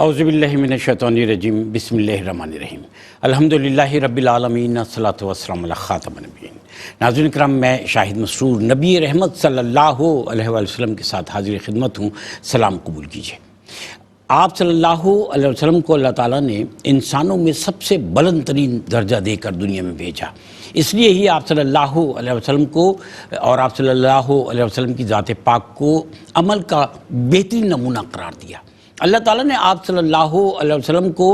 اعوذ باللہ من الشیطان الرجیم بسم اللہ الرحمن الرحیم الحمدللہ رب العالمین الصلاۃ والسلام علی خاتم النبیین۔ ناظرین کرام، میں شاہد مسرور نبی رحمت صلی اللہ علیہ وآلہ وسلم کے ساتھ حاضر خدمت ہوں۔ سلام قبول کیجیے۔ آپ صلی اللہ علیہ وسلم کو اللہ تعالیٰ نے انسانوں میں سب سے بلند ترین درجہ دے کر دنیا میں بھیجا، اس لیے ہی آپ صلی اللہ علیہ وسلم کو اور آپ صلی اللہ علیہ وسلم کی ذات پاک کو عمل کا بہترین نمونہ قرار دیا۔ اللہ تعالیٰ نے آپ صلی اللہ علیہ وسلم کو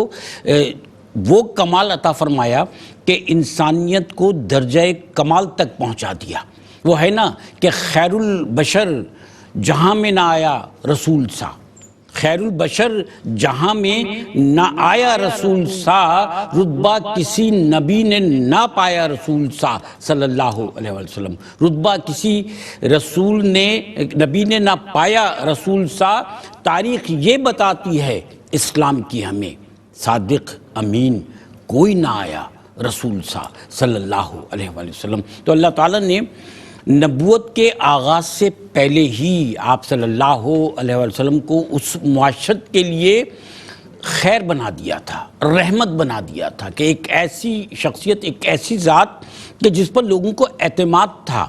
وہ کمال عطا فرمایا کہ انسانیت کو درجہ کمال تک پہنچا دیا۔ وہ ہے نا کہ خیر البشر جہاں میں نہ آیا رسول سا، خیر البشر جہاں میں نہ آیا رسول سا، رتبہ کسی نبی نے نہ پایا رسول سا صلی اللہ علیہ وسلم۔ رتبہ کسی رسول نے نبی نے نہ پایا رسول سا۔ تاریخ یہ بتاتی ہے اسلام کی ہمیں، صادق امین کوئی نہ آیا رسول سا صلی اللہ علیہ وسلم۔ تو اللہ تعالیٰ نے نبوت کے آغاز سے پہلے ہی آپ صلی اللہ علیہ وسلم کو اس معاشرت کے لیے خیر بنا دیا تھا، رحمت بنا دیا تھا کہ ایک ایسی شخصیت، ایک ایسی ذات کہ جس پر لوگوں کو اعتماد تھا،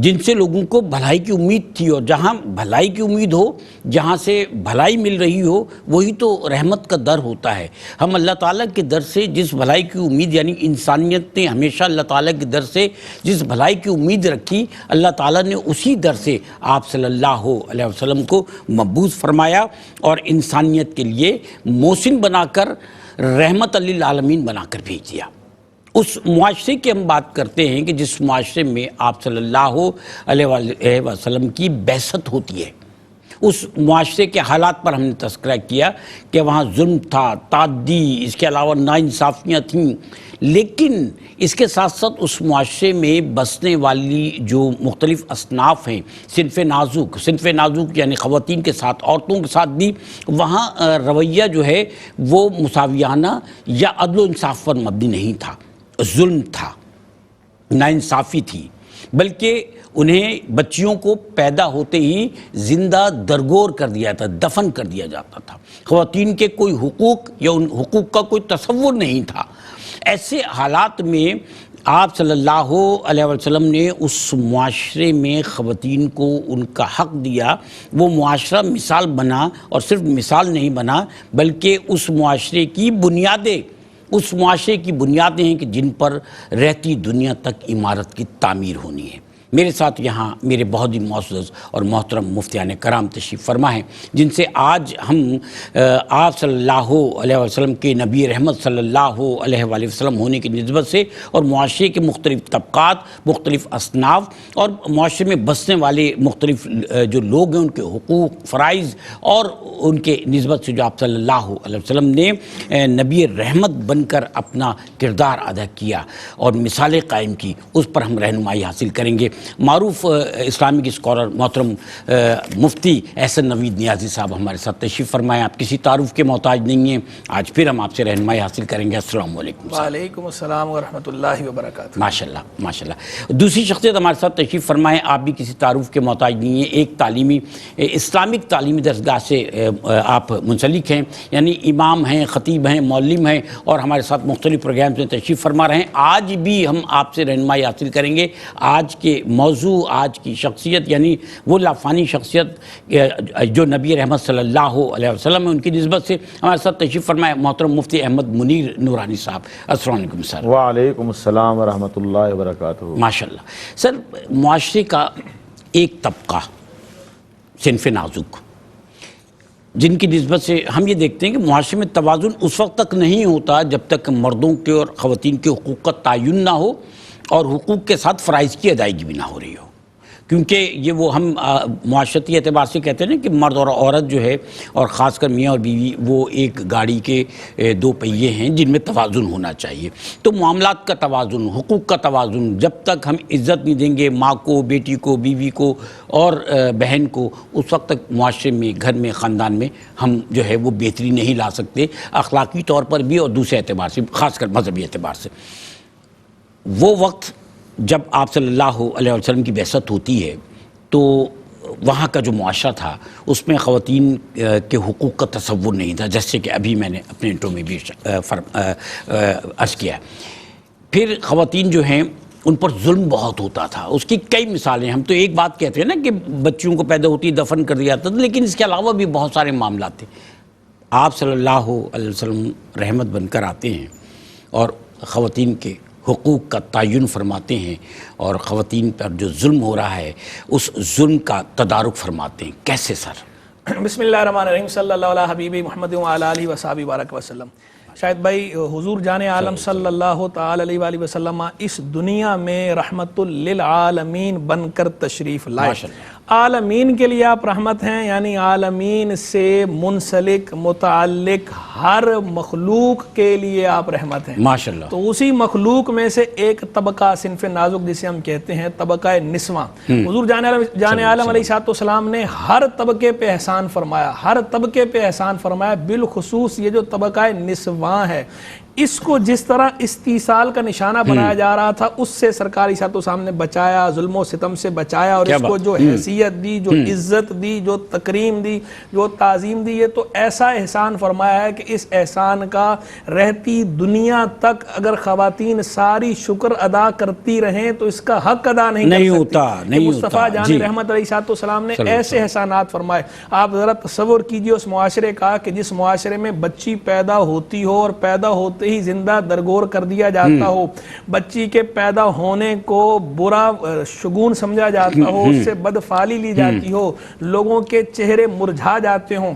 جن سے لوگوں کو بھلائی کی امید تھی، اور جہاں بھلائی کی امید ہو، جہاں سے بھلائی مل رہی ہو، وہی تو رحمت کا در ہوتا ہے۔ ہم اللہ تعالیٰ کے در سے جس بھلائی کی امید، یعنی انسانیت نے ہمیشہ اللہ تعالیٰ کے در سے جس بھلائی کی امید رکھی، اللہ تعالیٰ نے اسی در سے آپ صلی اللہ علیہ وسلم کو مبعوث فرمایا اور انسانیت کے لیے محسن بنا کر، رحمت للعالمین بنا کر بھیج دیا۔ اس معاشرے کی ہم بات کرتے ہیں کہ جس معاشرے میں آپ صلی اللہ علیہ وسلم کی بعثت ہوتی ہے، اس معاشرے کے حالات پر ہم نے تذکرہ کیا کہ وہاں ظلم تھا، تعدی، اس کے علاوہ ناانصافیاں تھیں، لیکن اس کے ساتھ ساتھ اس معاشرے میں بسنے والی جو مختلف اصناف ہیں، صنف نازک یعنی خواتین کے ساتھ، عورتوں کے ساتھ بھی وہاں رویہ جو ہے وہ مساویانہ یا عدل و انصاف پر مبنی نہیں تھا، ظلم تھا، ناانصافی تھی، بلکہ انہیں بچیوں کو پیدا ہوتے ہی زندہ درگور کر دیا جاتا، دفن کر دیا جاتا تھا۔ خواتین کے کوئی حقوق یا ان حقوق کا کوئی تصور نہیں تھا۔ ایسے حالات میں آپ صلی اللہ علیہ وسلم نے اس معاشرے میں خواتین کو ان کا حق دیا۔ وہ معاشرہ مثال بنا، اور صرف مثال نہیں بنا بلکہ اس معاشرے کی بنیادیں، اس معاشرے کی بنیادیں ہیں کہ جن پر رہتی دنیا تک عمارت کی تعمیر ہونی ہے۔ میرے ساتھ یہاں میرے بہت ہی معزز اور محترم مفتیان کرام تشریف فرما ہیں، جن سے آج ہم آپ صلی اللہ علیہ وسلم کے نبی رحمت صلی اللہ علیہ وآلہ وسلم ہونے کی نسبت سے، اور معاشرے کے مختلف طبقات، مختلف اصناف اور معاشرے میں بسنے والے مختلف جو لوگ ہیں، ان کے حقوق، فرائض اور ان کے نسبت سے جو آپ صلی اللہ علیہ وسلم نے نبی رحمت بن کر اپنا کردار ادا کیا اور مثالیں قائم کی، اس پر ہم رہنمائی حاصل کریں گے۔ معروف اسلامک اسکالر محترم مفتی احسن نوید نیازی صاحب ہمارے ساتھ تشریف فرمائے۔ آپ کسی تعارف کے محتاج نہیں ہیں، آج پھر ہم آپ سے رہنمائی حاصل کریں گے۔ السلام علیکم۔ وعلیکم السلام ورحمۃ اللہ وبرکاتہ۔ ماشاءاللہ ماشاءاللہ۔ دوسری شخصیت ہمارے ساتھ تشریف فرمائے، آپ بھی کسی تعارف کے محتاج نہیں ہیں، ایک تعلیمی اسلامک تعلیمی درسگاہ سے آپ منسلک ہیں، یعنی امام ہیں، خطیب ہیں، معلم ہیں، اور ہمارے ساتھ مختلف پروگرامز میں تشریف فرما رہے ہیں۔ آج بھی ہم آپ سے رہنمائی حاصل کریں گے۔ آج کے موضوع، آج کی شخصیت، یعنی وہ لافانی شخصیت جو نبی رحمت صلی اللہ علیہ وسلم ہے، ان کی نسبت سے ہمارے ساتھ تشریف فرمائے محترم مفتی احمد منیر نورانی صاحب۔ السلام علیکم سر۔ وعلیکم السلام ورحمۃ اللہ وبرکاتہ۔ ماشاءاللہ سر، معاشرے کا ایک طبقہ صنف نازک، جن کی نسبت سے ہم یہ دیکھتے ہیں کہ معاشرے میں توازن اس وقت تک نہیں ہوتا جب تک مردوں کے اور خواتین کے حقوق کا تعین نہ ہو اور حقوق کے ساتھ فرائض کی ادائیگی بھی نہ ہو رہی ہو، کیونکہ یہ وہ ہم معاشرتی اعتبار سے کہتے ہیں نا کہ مرد اور عورت جو ہے، اور خاص کر میاں اور بیوی، وہ ایک گاڑی کے دو پہیے ہیں جن میں توازن ہونا چاہیے۔ تو معاملات کا توازن، حقوق کا توازن، جب تک ہم عزت نہیں دیں گے ماں کو، بیٹی کو، بیوی کو اور بہن کو، اس وقت تک معاشرے میں، گھر میں، خاندان میں ہم جو ہے وہ بہتری نہیں لا سکتے، اخلاقی طور پر بھی اور دوسرے اعتبار سے، خاص کر مذہبی اعتبار سے۔ وہ وقت جب آپ صلی اللہ علیہ وسلم کی بعثت ہوتی ہے تو وہاں کا جو معاشرہ تھا اس میں خواتین کے حقوق کا تصور نہیں تھا، جیسے کہ ابھی میں نے اپنے انٹرو میں بھی عرض کیا. پھر خواتین جو ہیں ان پر ظلم بہت ہوتا تھا. اس کی کئی مثالیں. ہم تو ایک بات کہتے ہیں نا کہ بچیوں کو پیدا ہوتی دفن کر دیا جاتا تھا، لیکن اس کے علاوہ بھی بہت سارے معاملات تھے. آپ صلی اللہ علیہ وسلم رحمت بن کر آتے ہیں اور خواتین کے حقوق کا تعین فرماتے ہیں اور خواتین پر جو ظلم ہو رہا ہے اس ظلم کا تدارک فرماتے ہیں. کیسے سر؟ بسم اللہ الرحمن الرحیم. صلی اللہ علیہ حبیبی محمد وعلی آلہ وصحبہ بارک وسلم. شاید بھائی حضور جان عالم صلی اللہ تعالی علیہ وآلہ وسلم اس دنیا میں رحمت للعالمین بن کر تشریف لائے. عالمین کے لیے آپ رحمت ہیں، یعنی عالمین سے منسلک متعلق ہر مخلوق کے لیے آپ رحمت ہیں ماشاءاللہ. تو اسی مخلوق میں سے ایک طبقہ صنف نازک جسے ہم کہتے ہیں طبقہ نسواں، حضور جان عالم علیہ السلام نے ہر طبقے پہ احسان فرمایا، ہر طبقے پہ احسان فرمایا. بالخصوص یہ جو طبقہ نسواں ہے اس کو جس طرح استیصال کا نشانہ بنایا جا رہا تھا اس سے سرکار عیسیٰ السلام نے بچایا، ظلم و ستم سے بچایا اور اس کو جو حیثیت دی، جو عزت دی، جو تکریم دی، جو تعظیم دی. یہ تو ایسا احسان فرمایا ہے کہ اس احسان کا رہتی دنیا تک اگر خواتین ساری شکر ادا کرتی رہیں تو اس کا حق ادا نہیں ہوتا. مصطفیٰ جان رحمت علیہ السلام نے ایسے احسانات فرمائے. آپ ذرا تصور کیجئے اس معاشرے کا کہ جس معاشرے میں بچی پیدا ہوتی ہو اور پیدا ہوتے ہی زندہ درگور کر دیا جاتا ہو، بچی کے پیدا ہونے کو برا شگون سمجھا جاتا ہو، اس سے بدفعلی لی جاتی ہو، لوگوں کے چہرے مرجھا جاتے ہوں.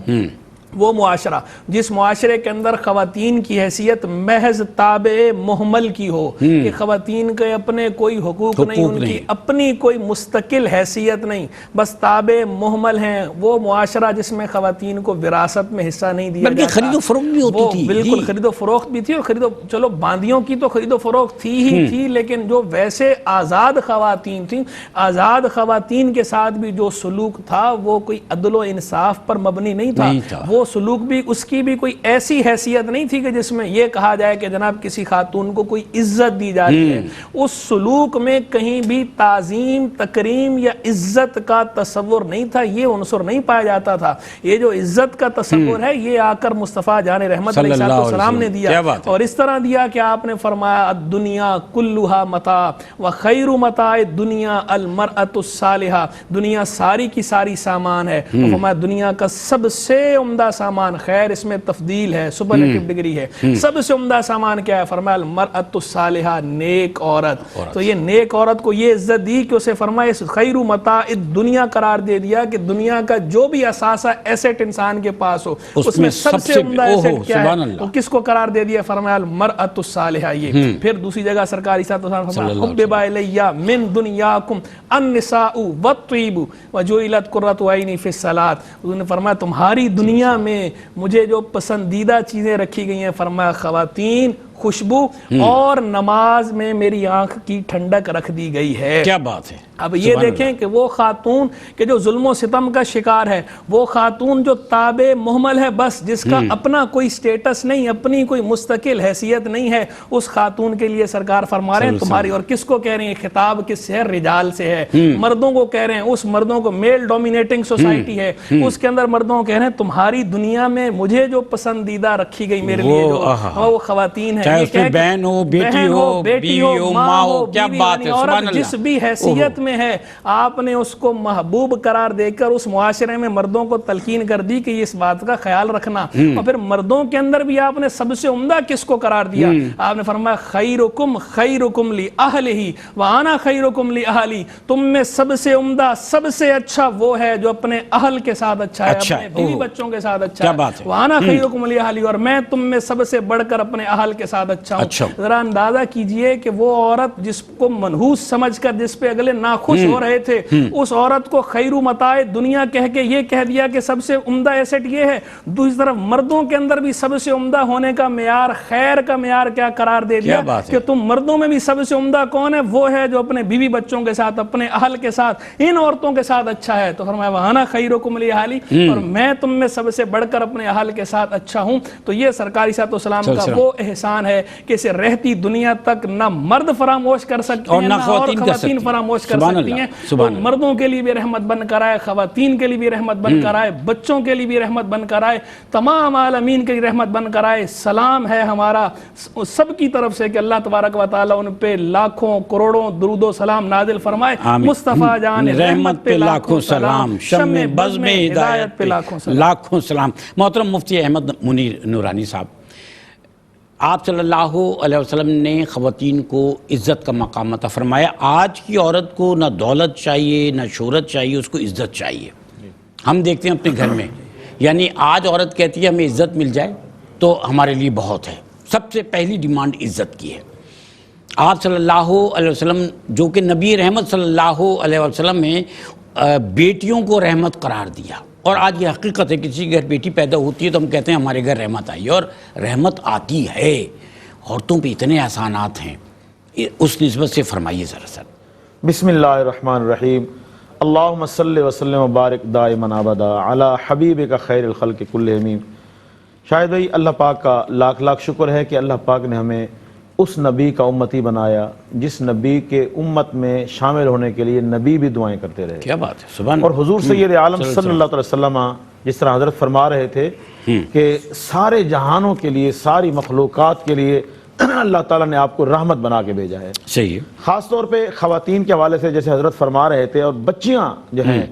وہ معاشرہ جس معاشرے کے اندر خواتین کی حیثیت محض تابع محمل کی ہو کہ خواتین کے اپنے کوئی حقوق نہیں، ان کی اپنی کوئی مستقل حیثیت نہیں، بس تابع محمل ہیں. وہ معاشرہ جس میں خواتین کو وراثت میں حصہ نہیں دیا جاتا، خرید و فروخت بھی ہوتی تھی. بالکل خرید و فروخت بھی تھی، اور چلو باندیوں کی تو خرید و فروخت تھی ہی تھی، لیکن جو ویسے آزاد خواتین تھیں، آزاد خواتین کے ساتھ بھی جو سلوک تھا وہ کوئی عدل و انصاف پر مبنی نہیں تھا. وہ سلوک بھی اس کی بھی کوئی ایسی حیثیت نہیں تھی کہ جس میں یہ کہا جائے کہ جناب کسی خاتون کو کوئی عزت دی جاتی ہے. اس سلوک میں کہیں بھی تعظیم، تکریم یا عزت کا تصور نہیں تھا، یہ عنصر نہیں پایا جاتا تھا. یہ جو عزت کا تصور ہے یہ آ کر مصطفیٰ جان رحمت علیہ السلام نے دیا، اور اس طرح دیا کہ آپ نے فرمایا الدنیا کلھا متاع وخیر متاع الدنیا المرأۃ الصالحہ. دنیا ساری کی ساری سامان ہے، اور فرمایا دنیا کا سب سے عمدہ سامان، خیر اس میں تفضیل ہے، سپرلیٹو ڈگری ہے، سب سے عمدہ سامان کیا ہے؟ فرمایا المرأۃ الصالحہ، نیک عورت. تو یہ نیک عورت کو یہ عزت دی کہ اسے فرمایا خیر متاع الدنیا قرار دے دیا کہ دنیا کا جو بھی اثاثہ ایسٹ انسان کے پاس ہو اس میں سب سے عمدہ ایسٹ کیا ہے؟ وہ کس کو قرار دے دیا؟ فرمایا المرأۃ الصالحہ. یہ پھر دوسری جگہ سرکار عیسیٰ فرمایا حبب الی من دنیاکم النساء والطیب وجعلت قرۃ عینی فی الصلاۃ. انہوں نے فرمایا تمہاری دنیا میں مجھے جو پسندیدہ چیزیں رکھی گئی ہیں، فرمایا خواتین، خوشبو، اور نماز میں میری آنکھ کی ٹھنڈک رکھ دی گئی ہے. کیا بات ہے. اب یہ دیکھیں کہ وہ خاتون کہ جو ظلم و ستم کا شکار ہے، وہ خاتون جو تابع محمل ہے، بس جس کا اپنا کوئی سٹیٹس نہیں، اپنی کوئی مستقل حیثیت نہیں ہے، اس خاتون کے لیے سرکار فرما رہے ہیں تمہاری، اور کس کو کہہ رہے ہیں؟ خطاب کس سے ہے؟ رجال سے ہے، مردوں کو کہہ رہے ہیں. اس مردوں کو میل ڈومینیٹنگ سوسائٹی ہے، اس کے اندر مردوں کو کہہ رہے ہیں تمہاری دنیا میں مجھے جو پسندیدہ رکھی گئی میرے لیے وہ خواتین ہیں. چاہے اس میں بہن ہو، بیٹی ہو، ماں ہو، کیا بات ہے. سبحان اللہ. جس بھی حیثیت میں ہے آپ نے اس کو محبوب قرار دے کر اس معاشرے میں مردوں کو تلقین کر دی کہ اس بات کا خیال رکھنا. اور پھر مردوں کے اندر بھی آپ نے سب سے عمدہ کس کو قرار دیا؟ آپ نے فرمایا خیرکم خیرکم لأہلہ وانا خیرکم لأہلی. تم میں سب سے عمدہ، سب سے اچھا وہ ہے جو اپنے اہل کے ساتھ اچھا ہے، اپنے بیوی بچوں کے ساتھ اچھا ہے. وانا خیرکم لأہلی، اور میں تم میں سب سے بڑھ کر اپنے اہل کے ساتھ اچھا ہوں. ذرا اندازہ کیجئے کہ وہ عورت جس کو منحوس سمجھ کر جس پہ اگلے ناخوش ہو رہے تھے، اس عورت کو خیر متاع دنیا کہہ کے یہ کہہ دیا کہ سب سے عمدہ ایسٹ یہ ہے. دوسری طرف مردوں کے اندر بھی سب سے عمدہ ہونے کا معیار، خیر کا معیار کیا قرار دے دیا کہ تم مردوں میں بھی سب سے عمدہ کون ہے؟ وہ ہے جو اپنے بیوی بچوں کے ساتھ، اپنے اہل کے ساتھ، ان عورتوں کے ساتھ اچھا ہے. تو فرمایا وانا خیرکم لأہلی، اور میں تم میں سب سے بڑھ کر اپنے اہل کے ساتھ اچھا ہوں. تو یہ سرکار عیسیٰ السلام کا وہ احسان ہے کہ اسے رہتی دنیا تک نہ مرد فراموش کر سکتے ہیں، نہ اور خواتین فراموش کر سبحان سکتی اللہ، ہیں، سبحان تو اللہ۔ مردوں کے لیے بھی رحمت بن کر آئے، خواتین کے لیے بھی رحمت بن کر آئے، بچوں کے لیے بھی رحمت بن کر آئے، تمام عالمین کے لیے رحمت بن کر آئے۔ سلام ہے ہمارا سب کی طرف سے کہ اللہ تبارک و تعالیٰ ان پہ لاکھوں کروڑوں درود و سلام نازل فرمائے۔ آمین۔ مصطفیٰ جان رحمت پہ لاکھوں سلام، شم بزم ہدایت پہ لاکھوں سلام۔ محترم مفتی احمد منیر نورانی صاحب، آپ صلی اللہ علیہ وسلم نے خواتین کو عزت کا مقام عطا فرمایا۔ آج کی عورت کو نہ دولت چاہیے نہ شہرت چاہیے، اس کو عزت چاہیے۔ ہم دیکھتے ہیں اپنے گھر میں، یعنی آج عورت کہتی ہے ہمیں عزت مل جائے تو ہمارے لیے بہت ہے۔ سب سے پہلی ڈیمانڈ عزت کی ہے۔ آپ صلی اللہ علیہ وسلم جو کہ نبی رحمت صلی اللہ علیہ وسلم نے بیٹیوں کو رحمت قرار دیا، اور آج یہ حقیقت ہے کسی کے گھر بیٹی پیدا ہوتی ہے تو ہم کہتے ہیں ہمارے گھر رحمت آئی، اور رحمت آتی ہے۔ عورتوں پہ اتنے احسانات ہیں، اس نسبت سے فرمائیے ذرا سر۔ بسم اللہ الرحمن الرحیم، اللہم صلی وسلم وبارک دائما ابدا علی حبیبک خیر الخلق کلہم۔ شاید بھائی اللہ پاک کا لاکھ لاکھ شکر ہے کہ اللہ پاک نے ہمیں اس نبی کا امتی بنایا جس نبی کے امت میں شامل ہونے کے لیے نبی بھی دعائیں کرتے رہے۔ کیا بات ہے، سبحان اور حضور سید عالم صلی اللہ علیہ وسلم جس طرح حضرت فرما رہے تھے کہ سارے جہانوں کے لیے، ساری مخلوقات کے لیے اللہ تعالیٰ نے آپ کو رحمت بنا کے بھیجا ہے۔ صحیح ہے۔ خاص طور پہ خواتین کے حوالے سے جیسے حضرت فرما رہے تھے، اور بچیاں جو ہیں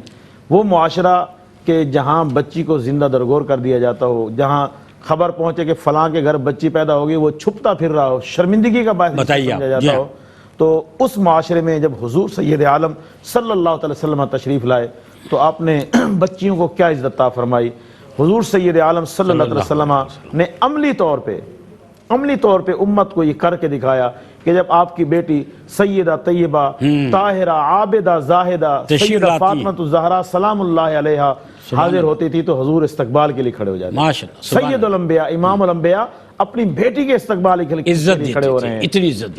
وہ معاشرہ کہ جہاں بچی کو زندہ درگور کر دیا جاتا ہو، جہاں خبر پہنچے کہ فلاں کے گھر بچی پیدا ہوگی، وہ چھپتا پھر رہا ہو، شرمندگی کا باعث سمجھا جاتا ہو، تو اس معاشرے میں جب حضور سید عالم صلی اللہ علیہ وسلم تشریف لائے تو آپ نے بچیوں کو کیا عزت عطا فرمائی۔ حضور سید عالم صلی اللہ علیہ وسلم نے عملی طور پہ امت کو یہ کر کے دکھایا کہ جب آپ کی بیٹی سیدہ طیبہ طاہرہ عابدہ زاہدہ سیدہ فاطمہ الزہرا سلام اللہ علیہا حاضر ہوتی تھی تو حضور استقبال کے لیے کھڑے ہو جاتے ہیں۔ سید الانبیاء، امام الانبیاء اپنی بیٹی کے استقبال کے لیے کھڑے ہو رہے ہیں،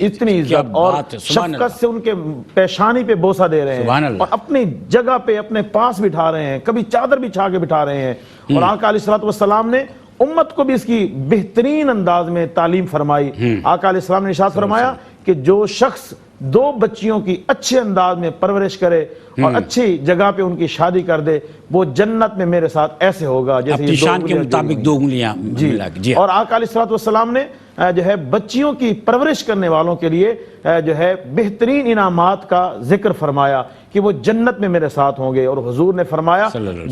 اتنی عزت اور شفقت سے ان کے پیشانی پہ بوسہ دے رہے ہیں، اور اپنی جگہ پہ اپنے پاس بٹھا رہے ہیں، کبھی چادر بچھا کے بٹھا رہے ہیں۔ اور آقا علیہ الصلوۃ والسلام نے امت کو بھی اس کی بہترین انداز میں تعلیم فرمائی۔ آقا علیہ السلام نے ارشاد فرمایا کہ جو شخص 2 بچیوں کی اچھے انداز میں پرورش کرے اور اچھی جگہ پہ ان کی شادی کر دے، وہ جنت میں میرے ساتھ ایسے ہوگا جیسے اپنی شان کے مطابق 2 انگلیاں ملا کے۔ اور آقا علیہ الصلوۃ والسلام نے جو ہے بچیوں کی پرورش کرنے والوں کے لیے جو ہے بہترین انعامات کا ذکر فرمایا کہ وہ جنت میں میرے ساتھ ہوں گے۔ اور حضور نے فرمایا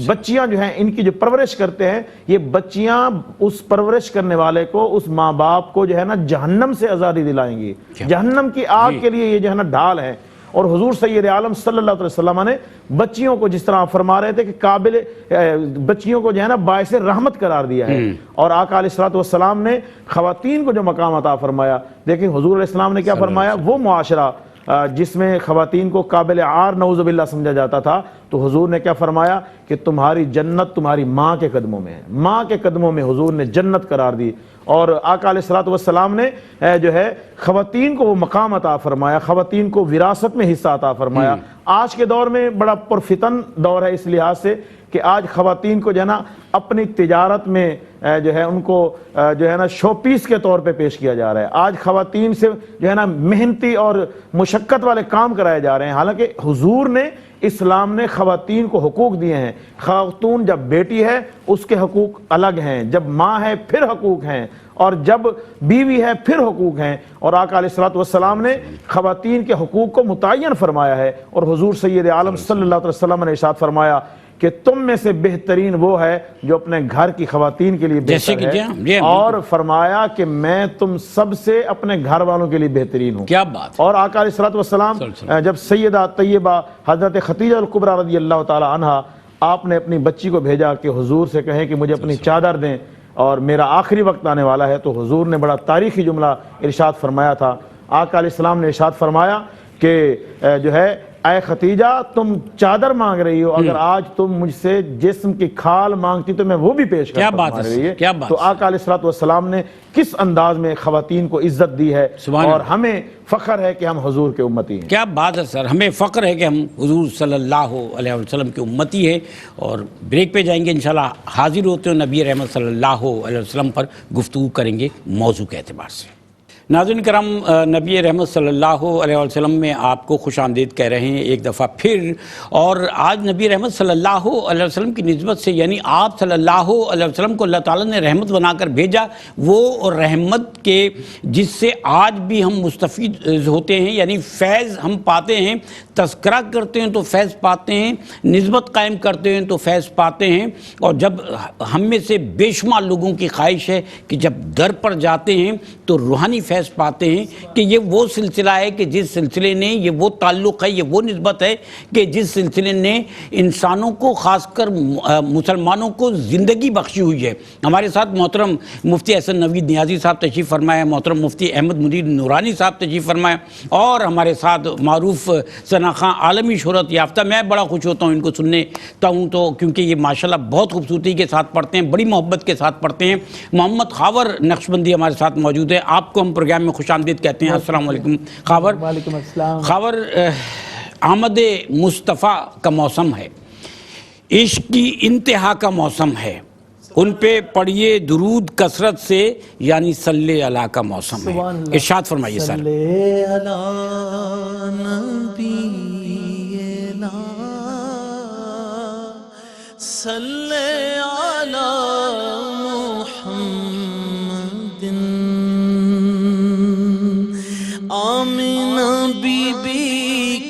بچیاں جو ہیں ان کی جو پرورش کرتے ہیں، یہ بچیاں اس پرورش کرنے والے کو، اس ماں باپ کو جو ہے نا جہنم سے آزادی دلائیں گی، جہنم کی آگ کے لیے یہ جو ہے نا ڈھال ہے۔ اور حضور سید عالم صلی اللہ علیہ وسلم نے بچیوں کو جس طرح فرما رہے تھے کہ قابل بچیوں کو جو ہے نا باعث رحمت قرار دیا ہے۔ اور آقا علیہ الصلوۃ والسلام نے خواتین کو جو مقام عطا فرمایا، دیکھیں حضور علیہ السلام نے کیا فرمایا، وہ معاشرہ جس میں خواتین کو قابل عار نعوذ باللہ سمجھا جاتا تھا، تو حضور نے کیا فرمایا کہ تمہاری جنت تمہاری ماں کے قدموں میں ہے۔ ماں کے قدموں میں حضور نے جنت قرار دی۔ اور آقا علیہ الصلوۃ والسلام نے جو ہے خواتین کو وہ مقام عطا فرمایا، خواتین کو وراثت میں حصہ عطا فرمایا۔ آج کے دور میں بڑا پرفتن دور ہے اس لحاظ سے کہ آج خواتین کو جو ہے نا اپنی تجارت میں جو ہے ان کو جو ہے نا شو پیس کے طور پہ پیش کیا جا رہا ہے۔ آج خواتین سے جو ہے نا محنتی اور مشقت والے کام کرائے جا رہے ہیں، حالانکہ حضور نے، اسلام نے خواتین کو حقوق دیے ہیں۔ خاتون جب بیٹی ہے اس کے حقوق الگ ہیں، جب ماں ہے پھر حقوق ہیں، اور جب بیوی ہے پھر حقوق ہیں۔ اور آقا علیہ الصلوۃ والسلام نے خواتین کے حقوق کو متعین فرمایا ہے۔ اور حضور سید عالم صلی اللہ علیہ وسلم نے ارشاد فرمایا کہ تم میں سے بہترین وہ ہے جو اپنے گھر کی خواتین کے لیے بہتر ہے، اور فرمایا کہ میں تم سب سے اپنے گھر والوں کے لیے بہترین ہوں۔ کیا بات۔ اور آقا علیہ الصلوۃ والسلام جب سیدہ طیبہ حضرت خدیجہ الکبریٰ رضی اللہ تعالی عنہا، آپ نے اپنی بچی کو بھیجا کہ حضور سے کہیں کہ مجھے اپنی چادر دیں اور میرا آخری وقت آنے والا ہے، تو حضور نے بڑا تاریخی جملہ ارشاد فرمایا تھا۔ آقا علیہ السلام نے ارشاد فرمایا کہ جو ہے اے ختیجہ تم چادر مانگ رہی ہو، اگر آج تم مجھ سے جسم کی کھال مانگتی تو میں وہ بھی پیش کرتا تمہارے لیے۔ تو آقا علیہ الصلوۃ والسلام نے کس انداز میں خواتین کو عزت دی ہے، اور ہمیں فخر ہے کہ ہم حضور کے امتی ہیں۔ کیا بات ہے سر، ہمیں فخر ہے کہ ہم حضور صلی اللہ علیہ وسلم کے امتی ہیں۔ اور بریک پہ جائیں گے انشاءاللہ، حاضر ہوتے ہیں نبی رحمت صلی اللہ علیہ وسلم پر گفتگو کریں گے موضوع کے اعتبار سے۔ ناظرین کرام، نبی رحمت صلی اللہ علیہ وسلم میں آپ کو خوش آمدید کہہ رہے ہیں ایک دفعہ پھر، اور آج نبی رحمت صلی اللہ علیہ وسلم کی نسبت سے، یعنی آپ صلی اللہ علیہ وسلم کو اللہ تعالیٰ نے رحمت بنا کر بھیجا، وہ رحمت کے جس سے آج بھی ہم مستفید ہوتے ہیں، یعنی فیض ہم پاتے ہیں، تذکرہ کرتے ہیں تو فیض پاتے ہیں، نسبت قائم کرتے ہیں تو فیض پاتے ہیں، اور جب ہم میں سے بے شمار لوگوں کی خواہش ہے کہ جب در پر جاتے ہیں تو روحانی فیض پاتے ہیں کہ یہ وہ سلسلہ ہے کہ جس سلسلے نے، یہ وہ تعلق ہے، یہ وہ نسبت ہے کہ جس سلسلے نے انسانوں کو، خاص کر مسلمانوں کو زندگی بخشی ہوئی ہے۔ ہمارے ساتھ محترم مفتی احسن نوید نیازی صاحب تشریف فرمائے، محترم مفتی احمد منیر نورانی صاحب تشریف فرمائے، اور ہمارے ساتھ معروف ثنا خان عالمی شہرت یافتہ، میں بڑا خوش ہوتا ہوں ان کو سنتا ہوں تو، کیونکہ یہ ماشاءاللہ بہت خوبصورتی کے ساتھ پڑھتے ہیں، بڑی محبت کے ساتھ پڑھتے ہیں۔ محمد خاور نقشبندی ہمارے ساتھ موجود ہے، آپ کو ہم پروگرام میں خوش آمدید کہتے ہیں۔ السلام علیکم خاور۔ وعلیکم السلام۔ خاور، آمد مصطفیٰ کا موسم ہے، عشق کی انتہا کا موسم ہے، ان پہ پڑھیے درود کثرت سے، یعنی صلی اللہ کا موسم ہے۔ ارشاد فرمائیے سر۔ صلی علی نبی نا، صلی علی محمد۔ آمنہ بی بی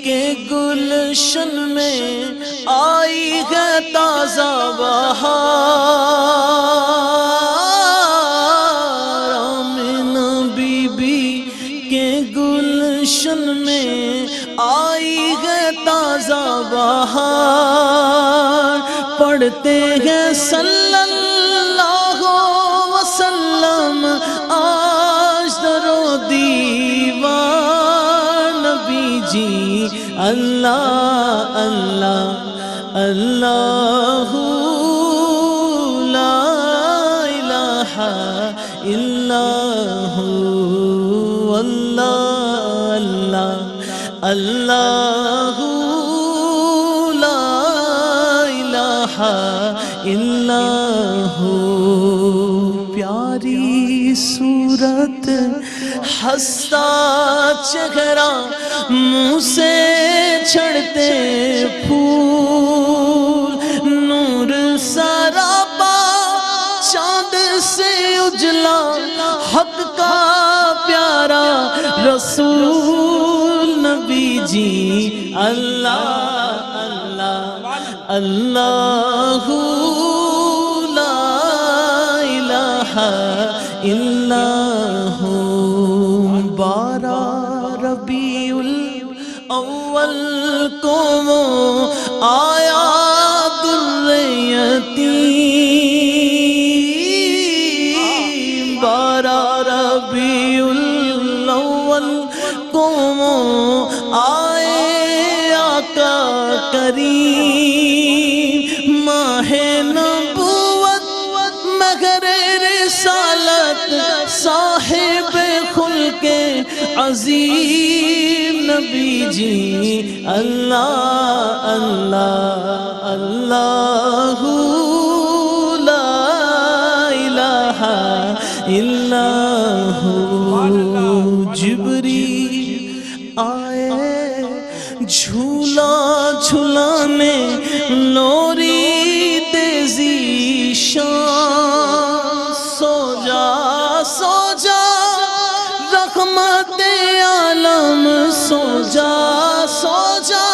کے گلشن میں آئی ہے تازہ بہار، آمنہ بی بی کے گلشن میں آئی ہے تازہ بہار، پڑھتے ہیں صلی اللہ وسلم آج در و دیوار، نبی جی اللہ اللہ اللہ لا الہ الا ہو، اللہ اللہ اللہ لا الہ الا ہو۔ پیاری صورت، ہنستا چہرہ، منہ سے چھڑتے پھول، نور سراپا چاند سے اجلا، حق کا پیارا رسول، نبی جی اللہ اللہ اللہ لا الہ الا ہو۔ 12 ربیع الاول کو وہ آیا در یتیم، 12 ربیع الاول کو وہ آئے آقا کریم، ماہ نبوت مگر رسالت، صاحب خلق عظیم، نبی جی اللہ اللہ اللہ لا الہ الا ہو۔ جبریل آئے جھولا جھلانے، لوری تیزی شان، سو جا سو جا رحمت عالم، سو جا سو جا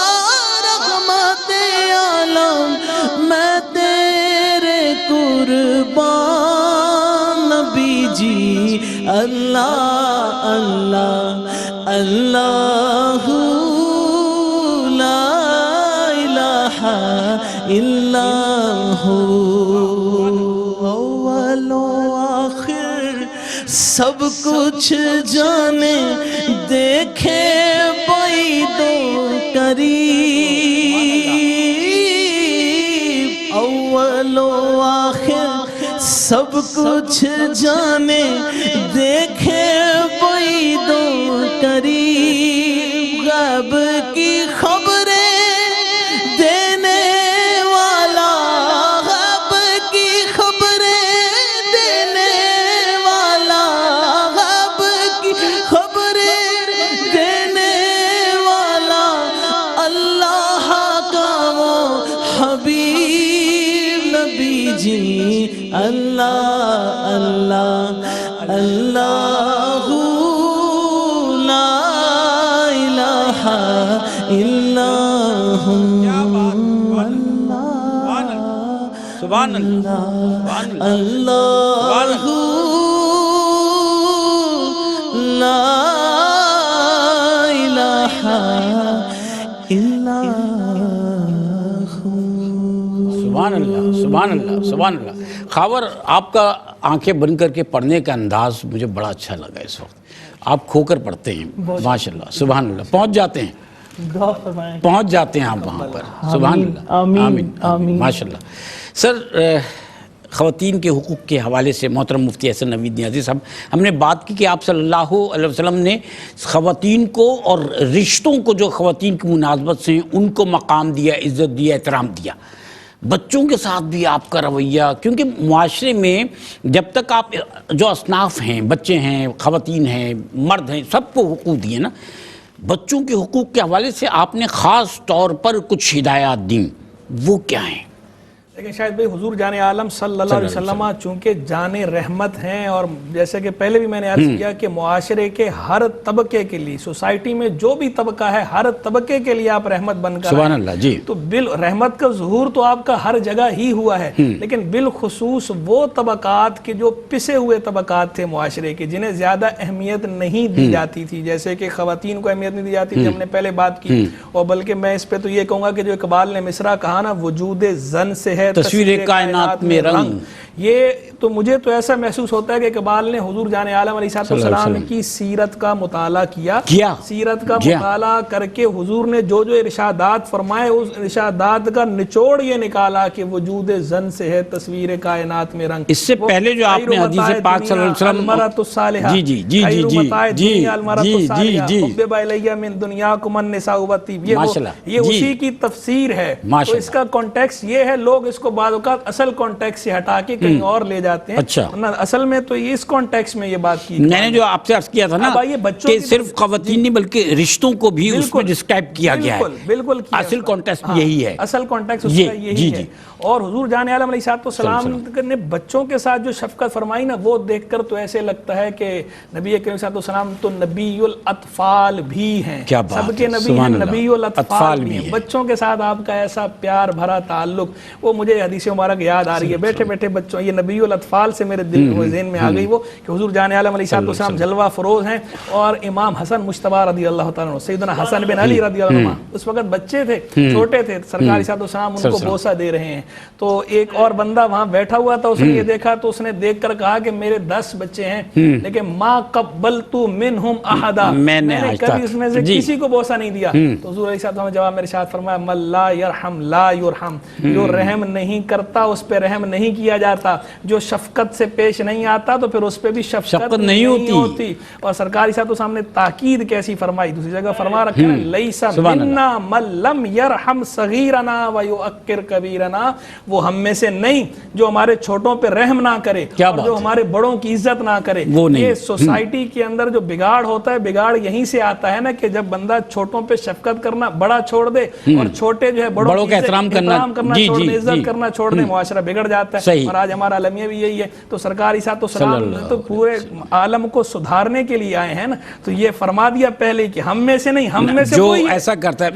رحمت عالم، میں تیرے قربان، نبی جی اللہ اللہ اللہ لا الہ الا ہو۔ اول و آخر سب کچھ جانے، دیکھے بعید و قریب، اول و آخر سب کچھ جانے، دیکھے بعید و قریب، غیب کی خبریں دینے والا، غیب کی خبریں دینے والا، غیب کی اللہ اللہ لا الہ الا ہو سبحان اللہ اللہ لا الہ الا سبحان اللہ سبحان اللہ سبحان اللہ. خاور آپ کا آنکھیں بند کر کے پڑھنے کا انداز مجھے بڑا اچھا لگا اس وقت. آپ کھو کر پڑھتے ہیں ماشاء اللہ سبحان اللہ. پہنچ جاتے ہیں آپ وہاں پر. سبحان اللہ آمین آمین ماشاء اللہ. سر خواتین کے حقوق کے حوالے سے محترم مفتی احسن نوید نیازی صاحب ہم نے بات کی کہ آپ صلی اللہ علیہ وسلم نے خواتین کو اور رشتوں کو جو خواتین کی مناسبت سے ہیں ان کو مقام دیا, عزت دیا, احترام دیا. بچوں کے ساتھ بھی آپ کا رویہ, کیونکہ معاشرے میں جب تک آپ جو اصناف ہیں, بچے ہیں, خواتین ہیں, مرد ہیں, سب کو حقوق دیے نا, بچوں کے حقوق کے حوالے سے آپ نے خاص طور پر کچھ ہدایات دیں, وہ کیا ہیں؟ لیکن شاید بھئی حضور جان عالم صلی اللہ علیہ وسلم چونکہ جان رحمت ہیں, اور جیسے کہ پہلے بھی میں نے عرض کیا کہ معاشرے کے ہر طبقے کے لیے, سوسائٹی میں جو بھی طبقہ ہے ہر طبقے کے لیے آپ رحمت بن کر سبحان اللہ جی. تو رحمت کا ظہور تو آپ کا ہر جگہ ہی ہوا ہے, لیکن بالخصوص وہ طبقات کے جو پسے ہوئے طبقات تھے معاشرے کے, جنہیں زیادہ اہمیت نہیں دی جاتی تھی, جیسے کہ خواتین کو اہمیت نہیں دی جاتی تھی, ہم نے پہلے بات کی. اور بلکہ میں اس پہ تو یہ کہوں گا کہ جو اقبال نے مصرع کہا نا, وجود زن سے تصویر کائنات میں رنگ, یہ تو مجھے تو ایسا محسوس ہوتا ہے کہ اقبال نے حضور جان عالم علیہ السلام کی سیرت کا مطالعہ کیا, سیرت کا مطالعہ کر کے حضور نے جو جو ارشادات فرمائے, اس ارشادات کا نچوڑ یہ نکالا کہ وجود زن سے ہے تصویر کائنات میں رنگ. اس سے پہلے جو آپ نے حدیث پاک صلی اللہ علیہ وسلم المرأۃ الصالحہ جی جی جی جی جی جی حبب الی من دنیاکم النساء والطیب, یہ اسی کی تفسیر ہے. تو اس کا کانٹیکس یہ ہے, لوگ اس کو بعض اوقات اصل کانٹیکس سے ہٹا کے کہیں اور لے جاتے ہیں. اچھا, اصل میں تو اس کانٹیکس میں یہ بات کی میں نے جو آپ سے عرض کیا تھا نا کہ صرف خواتین نہیں بلکہ رشتوں کو بھی اس میں ڈسکرائب کیا گیا ہے. بالکل اصل کانٹیکس یہی ہے, اصل کانٹیکس اس کا یہی ہے. اور حضور جان عالم علیہ السلام نے بچوں کے ساتھ جو شفقت فرمائی نا, وہ دیکھ کر تو ایسے لگتا ہے کہ نبی کریم صلی اللہ علیہ وسلم تو نبی الاطفال بھی ہیں, سب کے نبی ہیں, نبی الاطفال بھی ہیں. بچوں کے ساتھ آپ کا ایسا پیار بھرا تعلق, وہ مجھے حدیث مبارک یاد آ رہی ہے. بیٹھے بیٹھے بچوں, یہ نبی الاطفال سے میرے دل میں ذہن میں آ گئی وہ کہ حضور جان عالم علیہ السلام جلوہ فروز ہیں, اور امام حسن مجتبی رضی اللہ تعالیٰ عنہ, سیدنا حسن بن علی رضی اللہ عنہ اس وقت بچے تھے, چھوٹے تھے, سرکار علیہ السلام ان کو بوسہ دے رہے ہیں. تو ایک اور بندہ وہاں بیٹھا ہوا تھا, اس نے یہ دیکھا تو اس نے دیکھ کر کہا کہ میرے 10 بچے ہیں, لیکن ما قبلت منہم احدا, میں نے کبھی اس میں سے کسی کو بوسہ نہیں دیا. تو حضور علیہ السلام نے جواب میں ارشاد فرمایا, من لا یرحم لا یرحم, جو رحم نہیں کرتا اس پہ رحم نہیں کیا جاتا, جو شفقت سے پیش نہیں آتا تو پھر اس پہ بھی شفقت نہیں ہوتی. اور سرکار صاحب تو سامنے تاکید کیسی فرمائی, دوسری جگہ فرما رکھا ہے لیس منا من لم یرحم صغیرنا ویؤکر کبیرنا, وہ ہم میں سے نہیں جو ہمارے چھوٹوں پہ رحم نہ کرے اور جو ہمارے بڑوں کی عزت نہ کرے. یہ سوسائٹی کے اندر جو بگاڑ ہوتا ہے, بگاڑ یہیں سے آتا ہے نا کہ جب بندہ چھوٹوں پہ شفقت کرنا بڑا چھوڑ دے اور چھوٹے جو ہے بڑوں کا احترام کرنا چھوڑ دے, عزت کرنا چھوڑ دے, معاشرہ بگڑ جاتا ہے. اور آج ہمارا عالمیہ بھی یہی ہے. تو سرکار عیسیٰ السلام تو پورے عالم کو سدھارنے کے لیے آئے ہیں نا, تو یہ فرما دیا پہلے کہ ہم میں سے نہیں, ہم میں سے جو ایسا کرتا ہے.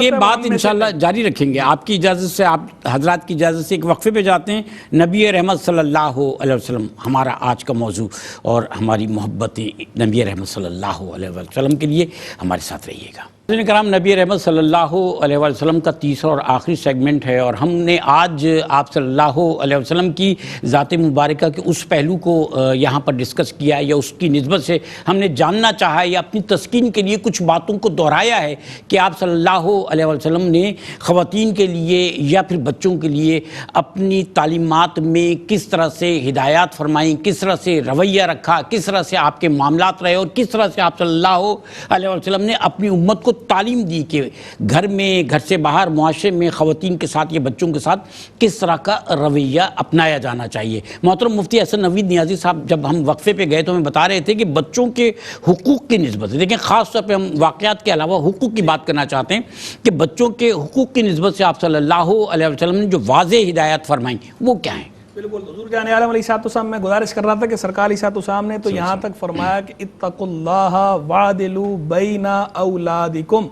یہ بات انشاءاللہ جاری رکھیں گے. آپ کی اجازت سے, آپ حضرات کی اجازت سے ایک وقفے پہ جاتے ہیں. نبی رحمت صلی اللہ علیہ وسلم ہمارا آج کا موضوع, اور ہماری محبت نبی رحمت صلی اللہ علیہ وسلم کے لیے ہمارے ساتھ رہیے گا. کرام, نبی رحمت صلی اللہ علیہ وسلم کا تیسرا اور آخری سیگمنٹ ہے, اور ہم نے آج آپ صلی اللہ علیہ وسلم کی ذات مبارکہ کے اس پہلو کو یہاں پر ڈسکس کیا ہے, یا اس کی نسبت سے ہم نے جاننا چاہا یا اپنی تسکین کے لیے کچھ باتوں کو دہرایا ہے کہ آپ صلی اللہ علیہ وسلم نے خواتین کے لیے یا پھر بچوں کے لیے اپنی تعلیمات میں کس طرح سے ہدایات فرمائیں, کس طرح سے رویہ رکھا, کس طرح سے آپ کے معاملات رہے, اور کس طرح سے آپ صلی اللہ علیہ وسلم نے اپنی امت کو تعلیم دی کہ گھر میں, گھر سے باہر, معاشرے میں خواتین کے ساتھ یا بچوں کے ساتھ کس طرح کا رویہ اپنایا جانا چاہیے. محترم مفتی احسن نوید نیازی صاحب جب ہم وقفے پہ گئے تو ہمیں بتا رہے تھے کہ بچوں کے حقوق کی نسبت سے, دیکھیں خاص طور پہ ہم واقعات کے علاوہ حقوق کی بات کرنا چاہتے ہیں کہ بچوں کے حقوق کی نسبت سے آپ صلی اللہ علیہ وسلم نے جو واضح ہدایات فرمائیں وہ کیا ہیں؟ بالکل حضور جان عالم علیہ السلام میں گزارش کر رہا تھا کہ سرکار علیہ السلام نے تو یہاں تک فرمایا کہ اتقوا اللہ وعدلوا بین اولادکم،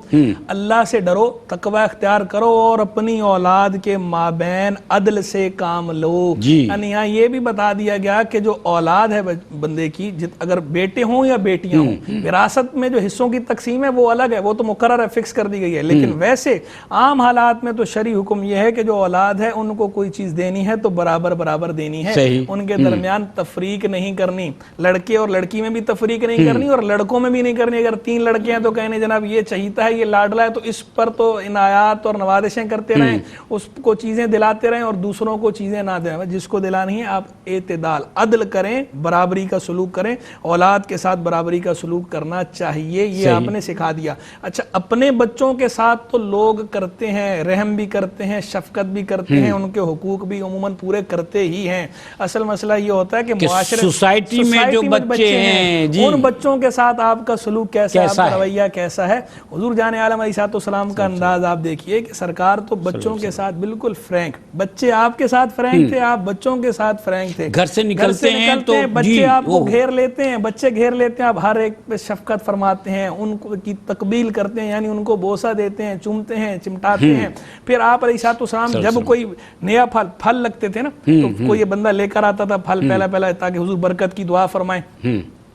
اللہ سے ڈرو، تقوی اختیار کرو اور اپنی اولاد کے مابین عدل سے کام لو۔ یعنی یہاں یہ بھی بتا دیا گیا کہ جو اولاد ہے بندے کی، اگر بیٹے ہوں یا بیٹیاں ہوں، وراثت میں جو حصوں کی تقسیم ہے وہ الگ ہے، وہ تو مقرر ہے، فکس کر دی گئی ہے، لیکن ویسے عام حالات میں تو شرعی حکم یہ ہے کہ جو اولاد ہے ان کو کوئی چیز دینی ہے تو برابر دینی ہے، ان کے درمیان تفریق نہیں کرنی، لڑکے اور لڑکی میں بھی تفریق نہیں کرنی اور لڑکوں میں بھی نہیں کرنی۔ اگر 3 لڑکے ہیں تو کہنے جناب یہ چہیتا ہے، یہ لاڈلا ہے، تو اس پر تو عنایات اور نوازشیں کرتے رہیں، اس کو چیزیں دلاتے رہیں اور دوسروں کو چیزیں نہ دیں۔ جس کو دلانی ہے آپ اعتدال، عدل کریں، برابری کا سلوک کریں، اولاد کے ساتھ برابری کا سلوک کرنا چاہیے، یہ آپ نے سکھا دیا۔ اچھا، اپنے بچوں کے ساتھ تو لوگ کرتے ہیں، رحم بھی کرتے ہیں، شفقت بھی کرتے ہیں، ان کے حقوق بھی عموماً پورے کرتے ہی ہیں۔ اصل مسئلہ یہ ہوتا ہے کہ معاشرے سوسائٹی میں جو بچے ہیں ان بچوں کے ساتھ آپ کا سلوک کیسا ہے، آپ کا رویہ کیسا ہے۔ حضور جان عالم علیہ السلام کا انداز آپ دیکھیے کہ سرکار تو بچوں کے ساتھ بالکل فرینک، بچے آپ کے ساتھ فرینک تھے، آپ بچوں کے ساتھ فرینک تھے۔ گھر سے نکلتے ہیں تو بچے آپ کو گھیر لیتے ہیں، بچے گھیر لیتے ہیں، آپ ہر ایک پہ شفقت فرماتے ہیں، ان کی تقبیل کرتے ہیں، یعنی ان کو بوسہ دیتے ہیں، چومتے ہیں، چمٹاتے ہیں۔ پھر آپ علیہ السلام جب کوئی نیا پھل لگتے تھے نا تو کوئی یہ بندہ لے کر آتا تھا پھل پہلا تاکہ حضور برکت کی دعا فرمائیں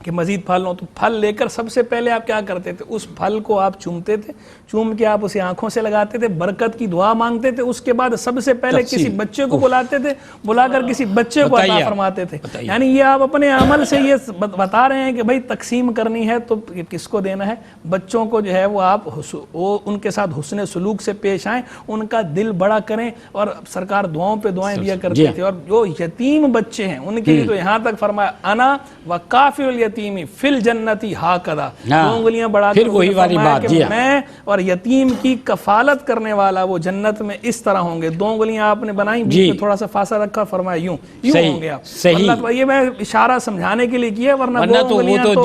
کہ مزید پھل ہو، تو پھل لے کر سب سے پہلے آپ کیا کرتے تھے؟ اس پھل کو آپ چومتے تھے، چوم کے آپ اسے آنکھوں سے لگاتے تھے، برکت کی دعا مانگتے تھے، اس کے بعد سب سے پہلے کسی بچے کو بلاتے تھے، بلا کر کسی بچے کو عطا فرماتے تھے۔ یعنی یہ آپ اپنے عمل سے یہ بتا رہے ہیں کہ بھائی تقسیم کرنی ہے تو کس کو دینا ہے؟ بچوں کو جو ہے وہ آپ ان کے ساتھ حسن سلوک سے پیش آئیں، ان کا دل بڑا کریں، اور سرکار دعاؤں پہ دعائیں دیا کرتے تھے۔ اور جو یتیم بچے ہیں ان کے لیے تو یہاں تک فرمایا انا وکافل الیتیم فی الجنتی ہاکذا، 2 انگلیاں بڑھا کر فرمایا کہ میں اور یتیم کی کفالت کرنے والا وہ جنت میں اس طرح ہوں گے۔ 2 انگلیاں آپ نے بنائیں، بیچ میں تھوڑا سا فاصلہ رکھا، فرمایا یوں ہوں گے آپ۔ اللہ یہ میں اشارہ سمجھانے کے لیے کیا، ورنہ 2 انگلیاں تو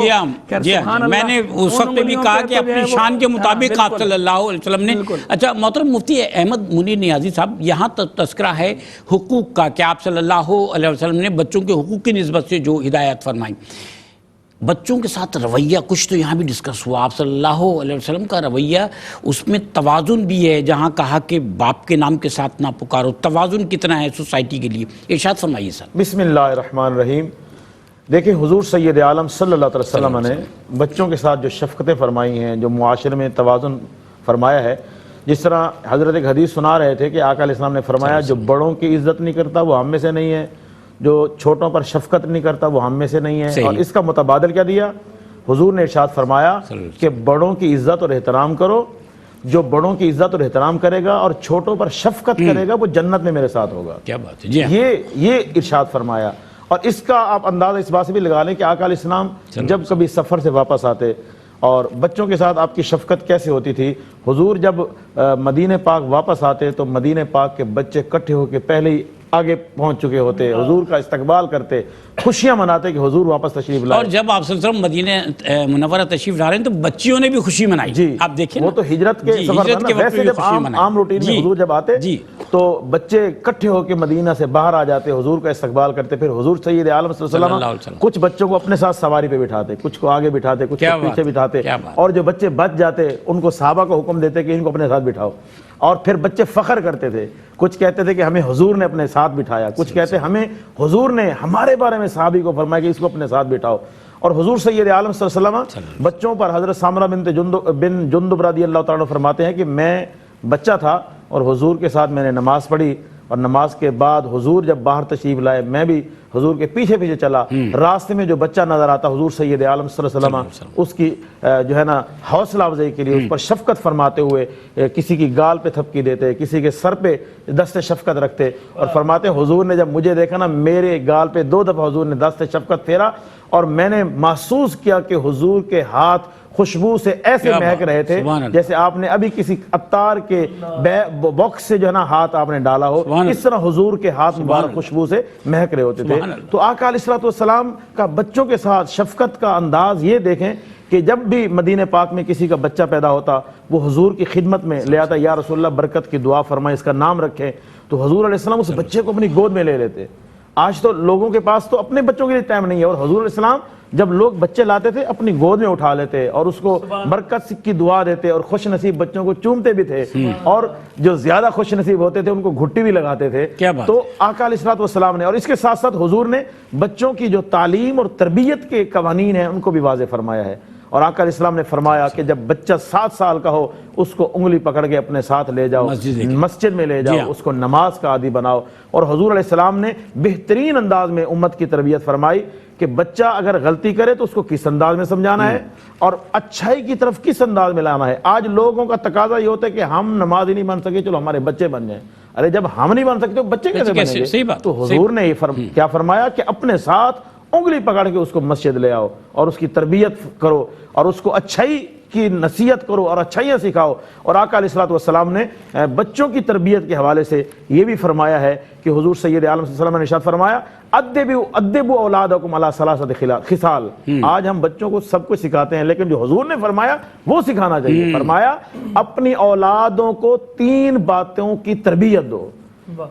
میں نے اس وقت بھی کہا کہ اپنی شان کے مطابق آپ صلی اللہ علیہ وسلم نے۔ اچھا محترم مفتی احمد منیر نیازی صاحب، یہاں تذکرہ ہے حقوق کا کہ آپ صلی اللہ علیہ وسلم نے بچوں کے حقوق کی نسبت سے جو ہدایت فرمائی، بچوں کے ساتھ رویہ کچھ تو یہاں بھی ڈسکس ہوا۔ آپ صلی اللہ علیہ وسلم کا رویہ، اس میں توازن بھی ہے، جہاں کہا کہ باپ کے نام کے ساتھ نہ پکارو، توازن کتنا ہے سوسائٹی کے لیے، ارشاد فرمائیے سر۔ بسم اللہ الرحمن الرحیم۔ دیکھیں حضور سید عالم صلی اللہ علیہ وسلم نے بچوں کے ساتھ جو شفقتیں فرمائی ہیں، جو معاشرے میں توازن فرمایا ہے، جس طرح حضرت ایک حدیث سنا رہے تھے کہ آقا علیہ السلام نے فرمایا جو بڑوں کی عزت نہیں کرتا وہ ہم میں سے نہیں ہے، جو چھوٹوں پر شفقت نہیں کرتا وہ ہم میں سے نہیں ہے۔ اور اس کا متبادل کیا دیا؟ حضور نے ارشاد فرمایا کہ بڑوں کی عزت اور احترام کرو، جو بڑوں کی عزت اور احترام کرے گا اور چھوٹوں پر شفقت کرے گا وہ جنت میں میرے ساتھ ہوگا۔ کیا بات ہے، یہ ارشاد فرمایا۔ اور اس کا آپ اندازہ اس بات سے بھی لگا لیں کہ آقا علیہ السلام جب کبھی سفر سے واپس آتے اور بچوں کے ساتھ آپ کی شفقت کیسے ہوتی تھی۔ حضور جب مدینہ پاک واپس آتے تو مدینہ پاک کے بچے اکٹھے ہو کے پہلے ہی آگے پہنچ چکے ہوتے، حضور کا استقبال کرتے، خوشیاں مناتے کہ حضور واپس تشریف لائے۔ اور جب آپ صلی اللہ علیہ وسلم مدینہ منورہ تشریف لا رہے ہیں تو بچیوں نے بھی خوشی منائی۔ جی آپ دیکھیں وہ تو ہجرت کے سفر تھا نا، ویسے جب عام روٹین میں حضور جب آتے تو بچے اکٹھے ہو کے مدینہ سے باہر آ جاتے، حضور کا استقبال کرتے، پھر حضور سید عالم صلی اللہ علیہ وسلم کچھ بچوں کو اپنے ساتھ سواری پہ بٹھاتے، کچھ کو آگے بٹھاتے، کچھ کو پیچھے بٹھاتے، اور جو بچے بچ جاتے ان کو صحابہ کو حکم دیتے کہ ان کو اپنے ساتھ بٹھاؤ۔ اور پھر بچے فخر کرتے تھے، کچھ کہتے تھے کہ ہمیں حضور نے اپنے ساتھ بٹھایا، کچھ کہتے ہمیں حضور نے ہمارے بارے میں صحابی کو فرمایا کہ اس کو اپنے ساتھ بٹھاؤ۔ اور حضور سید عالم صلی اللہ علیہ وسلم بچوں پر، حضرت سامرہ بن جندب رضی اللہ تعالیٰ فرماتے ہیں کہ میں بچہ تھا اور حضور کے ساتھ میں نے نماز پڑھی، اور نماز کے بعد حضور جب باہر تشریف لائے میں بھی حضور کے پیچھے پیچھے چلا، راستے میں جو بچہ نظر آتا حضور سید عالم صلی اللہ علیہ وسلم اس کی جو ہے نا حوصلہ افزائی کے لیے اس پر شفقت فرماتے ہوئے کسی کی گال پہ تھپکی دیتے، کسی کے سر پہ دست شفقت رکھتے، اور فرماتے حضور نے جب مجھے دیکھا نا میرے گال پہ 2 دفعہ حضور نے دست شفقت پھیرا، اور میں نے محسوس کیا کہ حضور کے ہاتھ خوشبو سے ایسے مہک رہے تھے جیسے آپ نے ابھی کسی عطار کے باکس سے جو ہے نا ہاتھ آپ نے ڈالا ہو، اس طرح حضور کے ہاتھ مبارک خوشبو سے مہک رہے ہوتے تھے۔ تو آقا علیہ السلام کا بچوں کے ساتھ شفقت کا انداز یہ دیکھیں کہ جب بھی مدینہ پاک میں کسی کا بچہ پیدا ہوتا وہ حضور کی خدمت میں لے آتا، یا رسول اللہ برکت کی دعا فرمائے، اس کا نام رکھیں، تو حضور علیہ السلام اس بچے کو اپنی گود میں لے لیتے آج تو لوگوں کے پاس تو اپنے بچوں کے لیے ٹائم نہیں ہے، اور حضور علیہ السلام جب لوگ بچے لاتے تھے اپنی گود میں اٹھا لیتے اور اس کو برکت کی دعا دیتے، اور خوش نصیب بچوں کو چومتے بھی تھے، اور جو زیادہ خوش نصیب ہوتے تھے ان کو گھٹی بھی لگاتے تھے۔ تو آقا علیہ الصلوۃ والسلام نے، اور اس کے ساتھ ساتھ حضور نے بچوں کی جو تعلیم اور تربیت کے قوانین ہیں ان کو بھی واضح فرمایا ہے، اور آقا علیہ السلام نے فرمایا کہ جب بچہ 7 سال کا ہو اس کو انگلی پکڑ کے اپنے ساتھ لے جاؤ، مسجد میں لے جاؤ، اس کو نماز کا عادی بناؤ۔ اور حضور علیہ السلام نے بہترین انداز میں امت کی تربیت فرمائی کہ بچہ اگر غلطی کرے تو اس کو کس انداز میں سمجھانا ہے اور اچھائی کی طرف کس انداز میں لانا ہے۔ آج لوگوں کا تقاضا یہ ہوتا ہے کہ ہم نماز ہی نہیں بن سکے، چلو ہمارے بچے بن جائیں۔ ارے جب ہم نہیں بن سکتے تو بچے کیسے بنیں گے؟ تو حضور نے کیا فرمایا کہ اپنے ساتھ انگلی پکڑ کے اس کو مسجد لے آؤ اور اس کی تربیت کرو اور اس کو اچھائی کی نصیحت کرو اور اچھائیاں سکھاؤ۔ اور آقا علیہ الصلوۃ والسلام نے بچوں کی تربیت کے حوالے سے یہ بھی فرمایا ہے کہ حضور سید عالم صلی اللہ علیہ وسلم نے ارشاد فرمایا ادبوا اولادکم علی ثلاثۃ خصال۔ آج ہم بچوں کو سب کچھ سکھاتے ہیں لیکن جو حضور نے فرمایا وہ سکھانا چاہیے۔ فرمایا اپنی اولادوں کو 3 باتوں کی تربیت دو،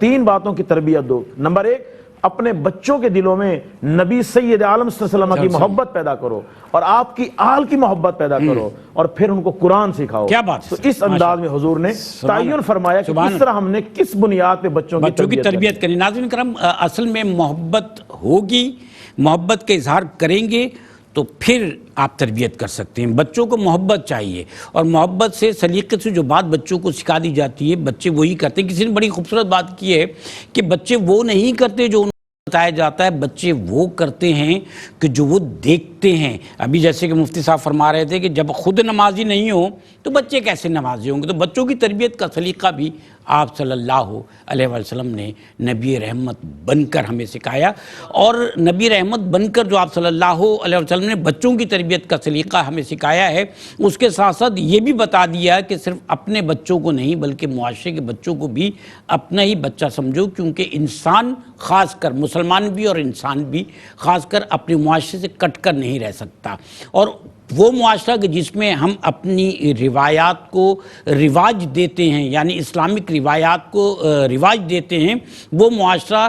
3 باتوں کی تربیت دو۔ نمبر 1، اپنے بچوں کے دلوں میں نبی سید عالم صلی اللہ علیہ وسلم کی محبت پیدا کرو اور آپ کی آل کی محبت پیدا کرو، اور پھر ان کو قرآن سکھاؤ۔ کیا بات! تو اس انداز میں حضور نے تعین فرمایا کہ کس طرح ہم نے کس بنیاد پہ بچوں کی تربیت کرنی۔ ناظرین کرام، اصل میں محبت ہوگی، محبت کا اظہار کریں گے تو پھر آپ تربیت کر سکتے ہیں۔ بچوں کو محبت چاہیے، اور محبت سے سلیقے سے جو بات بچوں کو سکھا دی جاتی ہے بچے وہی کرتے ہیں۔ کسی نے بڑی خوبصورت بات کی ہے کہ بچے وہ نہیں کرتے جو بتایا جاتا ہے، بچے وہ کرتے ہیں کہ جو وہ دیکھتے ہیں۔ ابھی جیسے کہ مفتی صاحب فرما رہے تھے کہ جب خود نمازی نہیں ہو تو بچے کیسے نمازی ہوں گے؟ تو بچوں کی تربیت کا سلیقہ بھی آپ صلی اللہ علیہ وسلم نے نبی رحمت بن کر ہمیں سکھایا، اور نبی رحمت بن کر جو آپ صلی اللہ علیہ وسلم نے بچوں کی تربیت کا سلیقہ ہمیں سکھایا ہے، اس کے ساتھ ساتھ یہ بھی بتا دیا کہ صرف اپنے بچوں کو نہیں بلکہ معاشرے کے بچوں کو بھی اپنا ہی بچہ سمجھو، کیونکہ انسان خاص کر مسلمان بھی اور انسان بھی خاص کر اپنے معاشرے سے کٹ کر نہیں رہ سکتا۔ اور وہ معاشرہ کہ جس میں ہم اپنی روایات کو رواج دیتے ہیں، یعنی اسلامک روایات کو رواج دیتے ہیں، وہ معاشرہ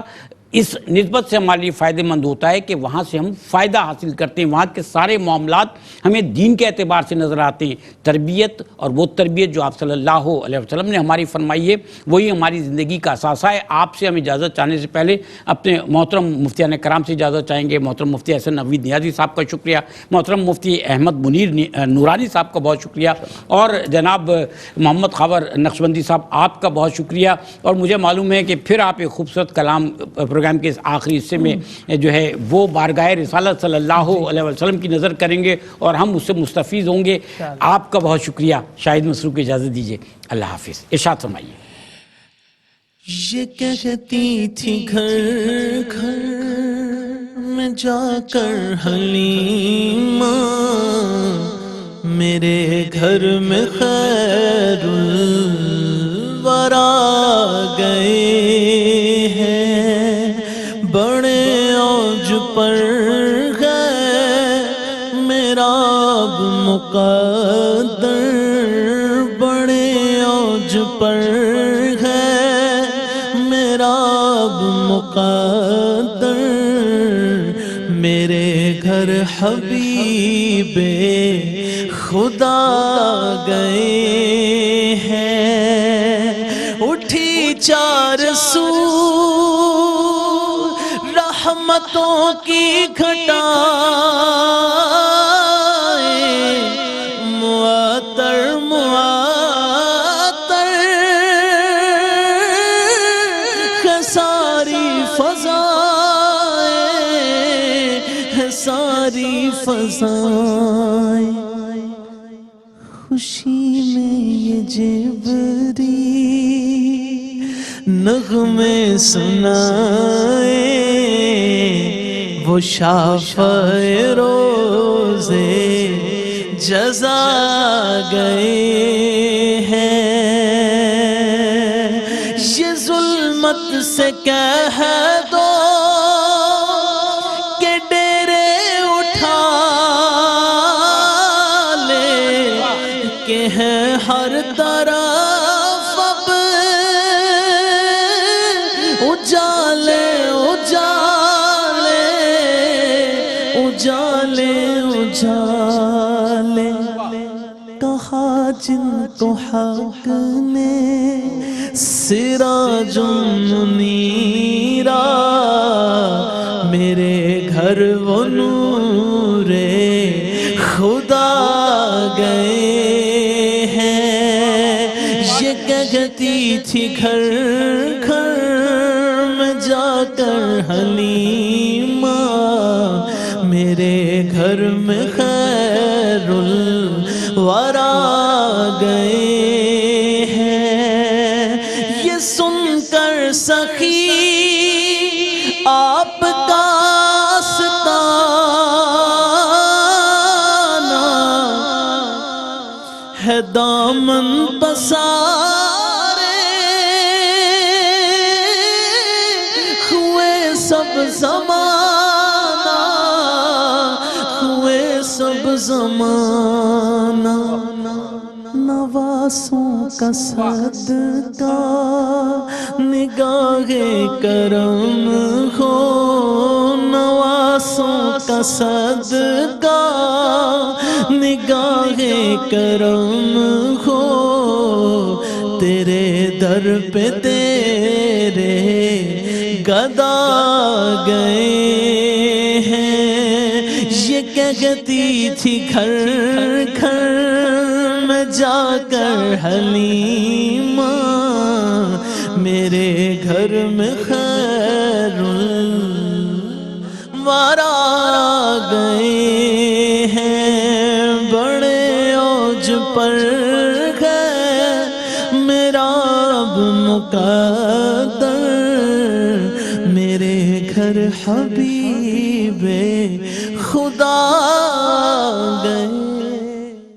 اس نسبت سے ہمارے لیے فائدہ مند ہوتا ہے کہ وہاں سے ہم فائدہ حاصل کرتے ہیں، وہاں کے سارے معاملات ہمیں دین کے اعتبار سے نظر آتے ہیں۔ تربیت، اور وہ تربیت جو آپ صلی اللہ علیہ وسلم نے ہماری فرمائی ہے، وہی ہماری زندگی کا اثاثہ ہے۔ آپ سے ہم اجازت چاہنے سے پہلے اپنے محترم مفتیان کرام سے اجازت چاہیں گے۔ محترم مفتی احسن نوید نیازی صاحب کا شکریہ، محترم مفتی احمد منیر نورانی صاحب کا بہت شکریہ، اور جناب محمد خاور نقشبندی صاحب آپ کا بہت شکریہ۔ اور مجھے معلوم ہے کہ پھر آپ ایک خوبصورت کلام پروگرام کے اس آخری حصے میں جو ہے وہ بارگاہ رسالت صلی اللہ علیہ وسلم کی نظر کریں گے اور ہم اس سے مستفیض ہوں گے۔ آپ کا بہت شکریہ۔ شاہد مسرور کو اجازت دیجیے، اللہ حافظ۔ ارشاد فرمائیے۔ یہ کہتی تھی گھر گھر میں جا کر حلیمہ، میرے گھر میں خیر الورا گئے ہیں، بڑے اوج پر ہے میرا اب مقدر، بڑے اوج پر ہے میرا اب مقدر، میرے گھر حبیب خدا گئے ہیں، اٹھی 4 سو رحمتوں کی گھٹائیں، معطر معطر ہے ساری فضائیں، ہے ساری فضائیں، خوشی میں یہ جبریل نغمے سنائے، وہ شافع روزے جزا گئے ہیں، یہ ظلمت سے کہہ دو کہ ڈیرے اٹھا لے، کہ ہیں ہر طرف اب اجالے اجالے اجالے اجالے کہا جن کو حق نے سراج منیرا، میرے گھر وہ نور خدا گئے ہیں۔ یہ کہتی تھی گھر گھر میں جا کر حلیمہ، میرے گھر میں خیر الورا گئے ہیں۔ یہ سن کر سخی آپ کا آستانہ ہے دامن پسارے ہوئے سب زمانہ، ہوئے سب زمانہ۔ نواسوں کا صدقہ نگاہ کرم ہو، نواسوں کا صدقہ نگاہ کرم ہو، تیرے در پہ تیرے گدا گئے ہیں۔ یہ کہتی تھی گھر گھر میں جا کر حلیمہ، میرے گھر میں خیر الورا گئے ہیں۔ بڑے اوج پر ہے میرا اب مقدر، میرے گھر حبیب خدا گئے